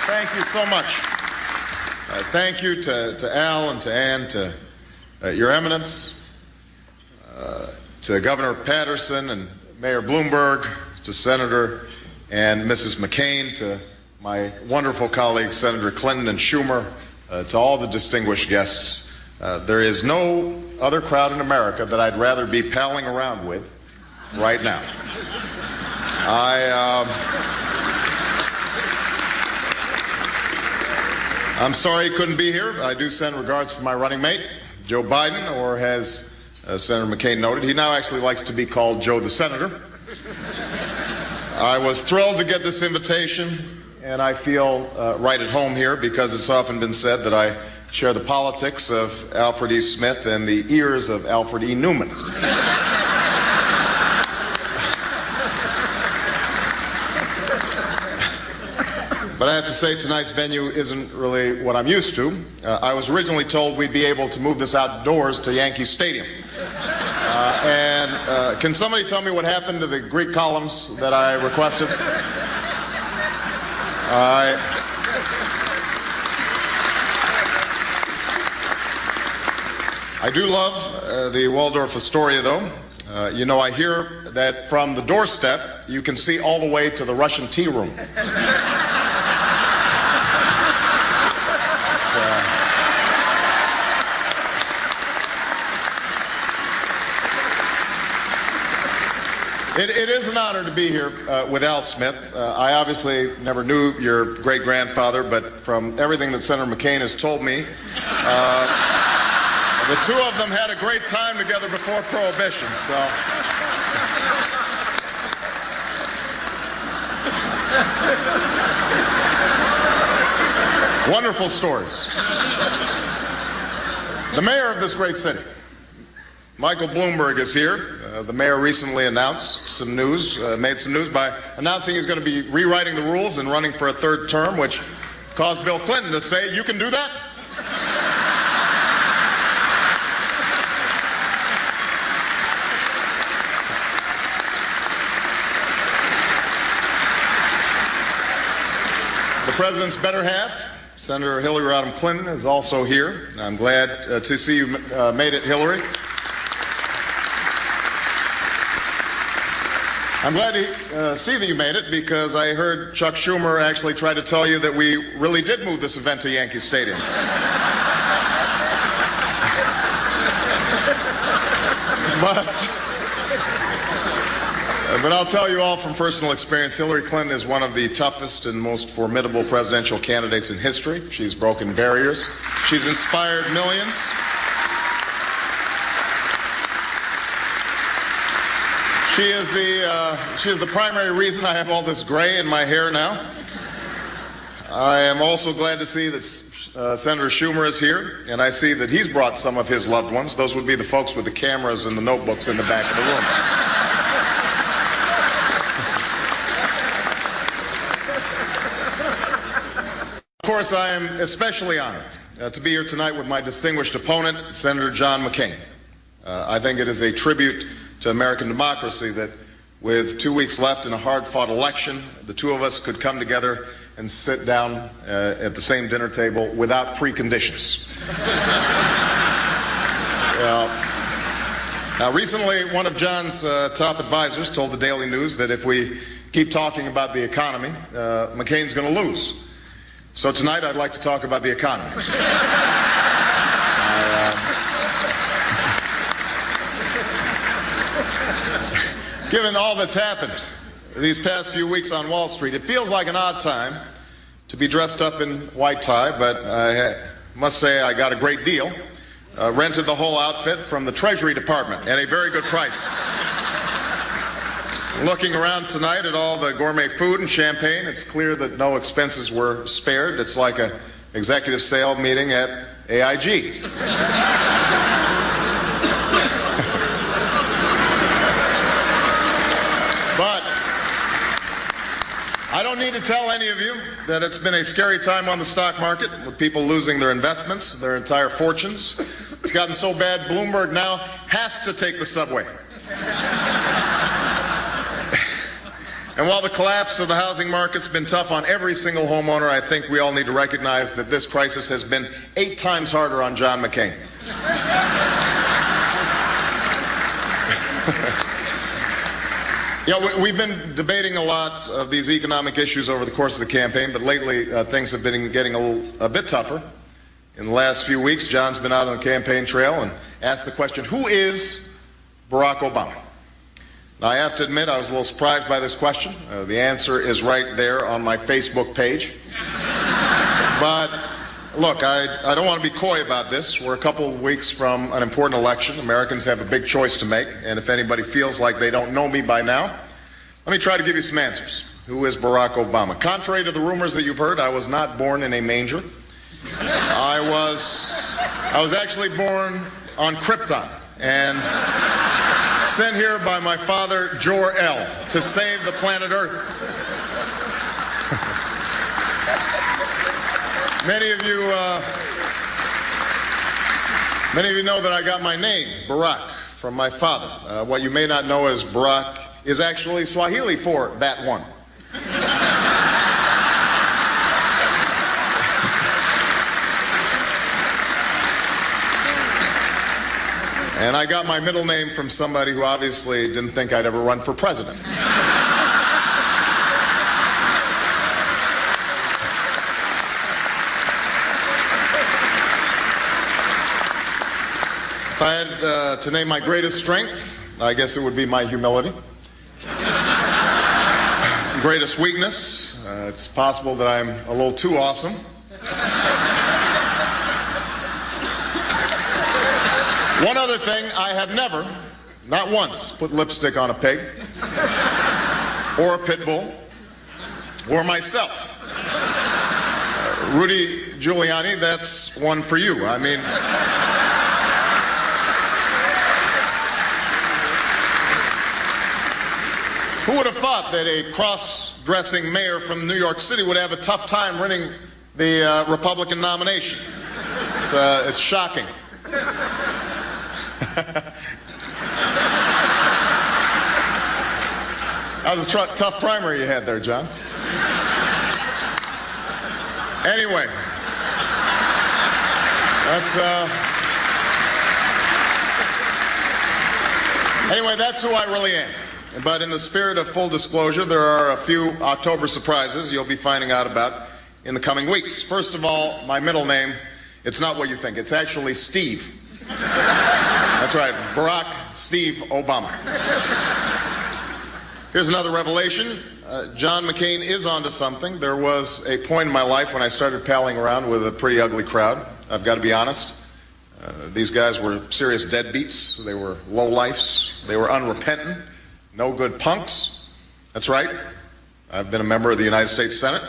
Thank you so much. Thank you to Al and to Ann, to Your Eminence, to Governor Patterson and Mayor Bloomberg, to Senator and Mrs. McCain, to my wonderful colleagues, Senator Clinton and Schumer, to all the distinguished guests. There is no other crowd in America that I'd rather be palling around with right now. I'm sorry he couldn't be here. I do send regards for my running mate, Joe Biden, or as Senator McCain noted, he now actually likes to be called Joe the Senator. I was thrilled to get this invitation, and I feel right at home here because it's often been said that I share the politics of Alfred E. Smith and the ears of Alfred E. Newman. But I have to say tonight's venue isn't really what I'm used to. I was originally told we'd be able to move this outdoors to Yankee Stadium. Can somebody tell me what happened to the Greek columns that I requested? I do love the Waldorf Astoria, though. You know, I hear that from the doorstep, you can see all the way to the Russian tea room. It is an honor to be here with Al Smith. I obviously never knew your great-grandfather, but from everything that Senator McCain has told me, the two of them had a great time together before Prohibition, so. Wonderful stories. The mayor of this great city, Michael Bloomberg, is here. The mayor recently announced some news, made some news by announcing he's going to be rewriting the rules and running for a third term, which caused Bill Clinton to say, "You can do that?" The president's better half, Senator Hillary Rodham Clinton, is also here. I'm glad to see you made it, Hillary. I'm glad to see that you made it because I heard Chuck Schumer actually try to tell you that we really did move this event to Yankee Stadium. But I'll tell you all from personal experience, Hillary Clinton is one of the toughest and most formidable presidential candidates in history. She's broken barriers. She's inspired millions. She is the primary reason I have all this gray in my hair now. I am also glad to see that Senator Schumer is here, and I see that he's brought some of his loved ones. Those would be the folks with the cameras and the notebooks in the back of the room. Of course, I am especially honored to be here tonight with my distinguished opponent, Senator John McCain. I think it is a tribute to American democracy that with 2 weeks left in a hard-fought election, the two of us could come together and sit down at the same dinner table without preconditions. Now, recently, one of John's top advisors told the Daily News that if we keep talking about the economy, McCain's going to lose. So tonight, I'd like to talk about the economy. Given all that's happened these past few weeks on Wall Street, it feels like an odd time to be dressed up in white tie, but I must say I got a great deal. Rented the whole outfit from the Treasury Department at a very good price. Looking around tonight at all the gourmet food and champagne, it's clear that no expenses were spared. It's like an executive sale meeting at AIG. But I don't need to tell any of you that it's been a scary time on the stock market with people losing their investments, their entire fortunes. It's gotten so bad, Bloomberg now has to take the subway. And while the collapse of the housing market's been tough on every single homeowner, I think we all need to recognize that this crisis has been 8 times harder on John McCain. We've been debating a lot of these economic issues over the course of the campaign, but lately things have been getting a bit tougher. In the last few weeks, John's been out on the campaign trail and asked the question, who is Barack Obama? Now, I have to admit I was a little surprised by this question. The answer is right there on my Facebook page. But look, I don't want to be coy about this. We're a couple of weeks from an important election. Americans have a big choice to make, and if anybody feels like they don't know me by now, let me try to give you some answers. Who is Barack Obama? Contrary to the rumors that you've heard, I was not born in a manger. I was actually born on Krypton and sent here by my father, Jor-El, to save the planet Earth. Many of you know that I got my name, Barack, from my father. What you may not know is Barack is actually Swahili for that one. And I got my middle name from somebody who obviously didn't think I'd ever run for president. If I had to name my greatest strength, I guess it would be my humility. Greatest weakness, it's possible that I'm a little too awesome. One other thing, I have never, not once, put lipstick on a pig, or a pit bull, or myself. Rudy Giuliani, that's one for you. I mean, who would have thought that a cross-dressing mayor from New York City would have a tough time winning the Republican nomination? It's shocking. That was a tough primary you had there, John. Anyway, that's who I really am. But in the spirit of full disclosure, there are a few October surprises you'll be finding out about in the coming weeks. First of all, my middle name, it's not what you think. It's actually Steve. That's right, Barack Steve Obama. Here's another revelation. John McCain is onto something. There was a point in my life when I started palling around with a pretty ugly crowd. I've got to be honest. These guys were serious deadbeats. They were lowlifes. They were unrepentant, no good punks. That's right. I've been a member of the United States Senate.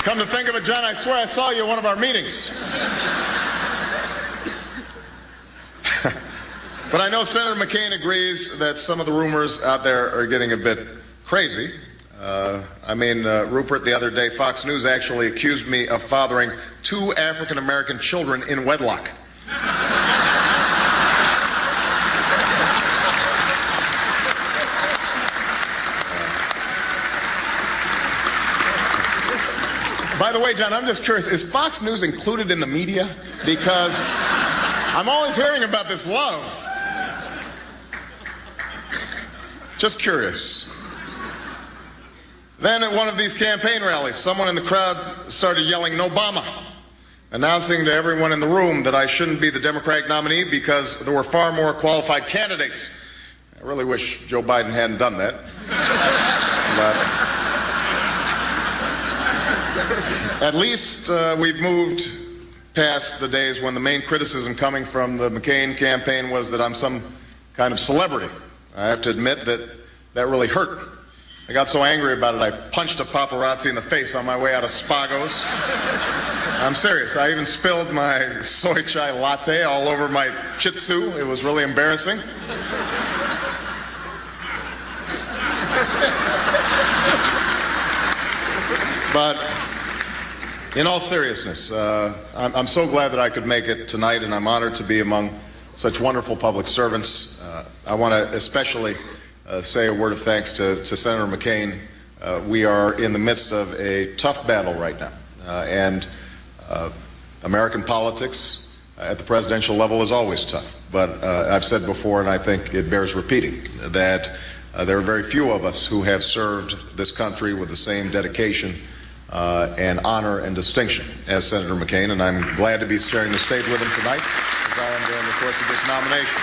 Come to think of it, John, I swear I saw you at one of our meetings. But I know Senator McCain agrees that some of the rumors out there are getting a bit crazy. Rupert, the other day, Fox News actually accused me of fathering 2 African-American children in wedlock. By the way, John, I'm just curious, is Fox News included in the media? Because I'm always hearing about this love. Just curious. Then at one of these campaign rallies, someone in the crowd started yelling, "Nobama," announcing to everyone in the room that I shouldn't be the Democratic nominee because there were far more qualified candidates. I really wish Joe Biden hadn't done that. But at least we've moved past the days when the main criticism coming from the McCain campaign was that I'm some kind of celebrity. I have to admit that really hurt. I got so angry about it, I punched a paparazzi in the face on my way out of Spago's. I'm serious. I even spilled my soy chai latte all over my Shih Tzu. It was really embarrassing. But in all seriousness, I'm so glad that I could make it tonight, and I'm honored to be among such wonderful public servants. I want to especially say a word of thanks to Senator McCain. We are in the midst of a tough battle right now, and American politics at the presidential level is always tough. But I've said before, and I think it bears repeating, that there are very few of us who have served this country with the same dedication and honor and distinction as Senator McCain, and I'm glad to be sharing the stage with him tonight as I am during the course of this nomination.